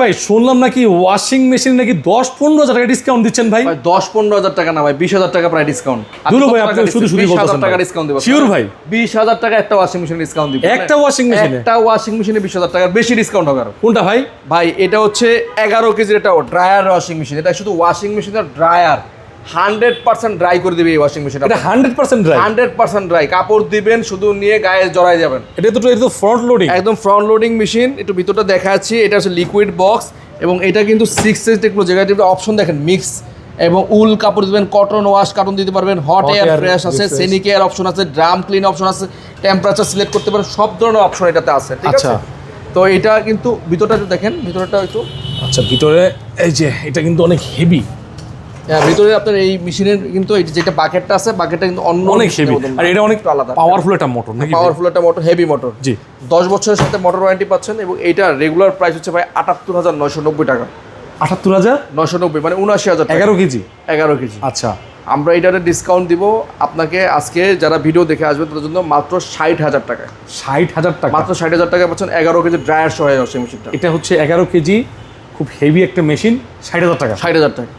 ভাই শুনলাম নাকি ওয়াশিং মেশিন নাকি 10-15 হাজার টাকা ডিসকাউন্ট দিচ্ছেন ভাই। 10-15 হাজার টাকা না ভাই, 20,000 টাকা প্রায় ডিসকাউন্ট। দুলো ভাই আপনি শুধু 20,000 টাকা ডিসকাউন্ট দেব শিওর ভাই? 20,000 টাকা একটা ওয়াশিং মেশিন ডিসকাউন্ট দিব। একটা ওয়াশিং মেশিনে? একটা ওয়াশিং মেশিনে 20,000 টাকার বেশি ডিসকাউন্ট হবে। আর কোনটা ভাই? ভাই এটা হচ্ছে 11 কেজির একটা ড্রায়ার ওয়াশিং মেশিন। এটা শুধু ওয়াশিং মেশিন আর ড্রায়ার 100% ড্রাই করে দিবে এই ওয়াশিং মেশিনটা। এটা 100% ড্রাই? 100% ড্রাই। কাপড় দিবেন শুধু নিয়ে গায়ে জড়াই যাবেন। এটা তো ফ্রন্ট লোডিং, একদম ফ্রন্ট লোডিং মেশিন। একটু ভিতরটা দেখাচ্ছি। এটা হচ্ছে লিকুইড বক্স এবং এটা কিন্তু 6 এজ টেকনোলজি। এটা অপশন দেখেন মিক্স এবং উল কাপড় দিবেন, কটন ওয়াশ কার্টন দিতে পারবেন, হট এয়ার ফ্রেশ আছে, সেনিক এয়ার অপশন আছে, ড্রাম ক্লিন অপশন আছে, টেম্পারেচার সিলেক্ট করতে পারেন, সব ধরনের অপশন এটাতে আছে। ঠিক আছে, তো এটা কিন্তু ভিতরটা দেখেন, ভিতরটা একটু আচ্ছা ভিতরে এই যে এটা কিন্তু অনেক হেভি। ভিতরে আপনার এই মেশিনের কিন্তু এই যেটা বাকেটটা আছে, বাকেটটা কিন্তু অনেক হেভি আর এটা অনেক আলাদা পাওয়ারফুল একটা মোটর নাকি? পাওয়ারফুল একটা মোটর, হেভি মোটর। জি, 10 বছরের সাথে মোটর ওয়ারেন্টি পাচ্ছেন এবং এইটা রেগুলার প্রাইস হচ্ছে ভাই 78,990 টাকা। 78,990 মানে 79,000 টাকা। 11 কেজি? 11 কেজি। আচ্ছা, আমরা এটাতে ডিসকাউন্ট দিব আপনাকে আজকে যারা ভিডিও দেখে আসবে তাদের জন্য মাত্র 60,000 টাকা। 60,000 টাকা? মাত্র 60,000 টাকা পাচ্ছেন 11 কেজি ড্রায়ার সহ ওয়াশিং মেশিনটা। এটা হচ্ছে 11 কেজি খুব হেভি একটা মেশিন, 60,000 টাকা? 60,000 টাকা।